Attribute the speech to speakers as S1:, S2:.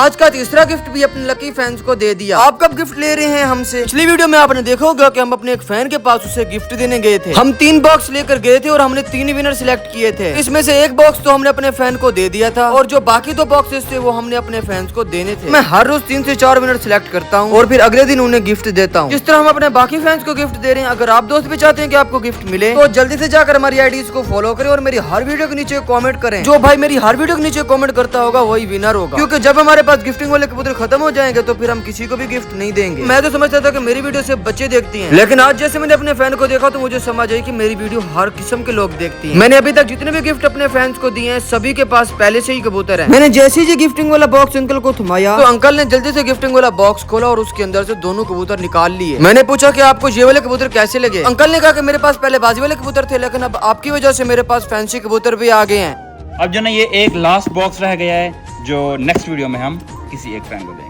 S1: आज का तीसरा गिफ्ट भी अपने लकी फैंस को दे दिया। आप कब गिफ्ट ले रहे हैं हमसे? पिछली वीडियो में आपने देखा होगा कि हम अपने एक फैन के पास उसे गिफ्ट देने गए थे। हम 3 बॉक्स लेकर गए थे और हमने 3 विनर सिलेक्ट किए थे। इसमें से एक बॉक्स तो हमने अपने फैन को दे दिया था और जो बाकी 2 बॉक्सेस थे वो हमने अपने फैंस को देने थे। मैं हर रोज 3 से 4 विनर सिलेक्ट करता हूँ और फिर अगले दिन उन्हें गिफ्ट देता हूँ। जिस तरह हम अपने बाकी फैंस को गिफ्ट दे रहे हैं, अगर आप दोस्त भी चाहते हैं कि आपको गिफ्ट मिले तो जल्दी से जाकर हमारी आईडीज को फॉलो करें और मेरी हर वीडियो के नीचे कमेंट करें। जो भाई मेरी हर वीडियो के नीचे कमेंट करता होगा वही विनर होगा, क्योंकि जब हमारे पास गिफ्टिंग वाले कबूतर खत्म हो जाएंगे तो फिर हम किसी को भी गिफ्ट नहीं देंगे। मैं तो समझता था कि मेरी वीडियो से बच्चे देखती हैं, लेकिन आज जैसे मैंने अपने फैन को देखा तो मुझे समझ आई कि मेरी वीडियो हर किस्म के लोग देखती हैं। मैंने अभी तक जितने भी गिफ्ट अपने फैंस को दिए हैं सभी के पास पहले से ही कबूतर है। मैंने जैसे ही गिफ्टिंग वाला बॉक्स अंकल को थमाया तो अंकल ने जल्दी से गिफ्टिंग वाला बॉक्स खोला और उसके अंदर से दोनों कबूतर निकाल लिए। मैंने पूछा कि आपको ये वाले कबूतर कैसे लगे? अंकल ने कहा कि मेरे पास पहले बाजी वाले कबूतर थे, लेकिन अब आपकी वजह से मेरे पास फैंसी कबूतर भी आ गए हैं।
S2: अब जो ना ये एक लास्ट बॉक्स रह गया है जो नेक्स्ट वीडियो में हम किसी एक फ्रेंड को देंगे।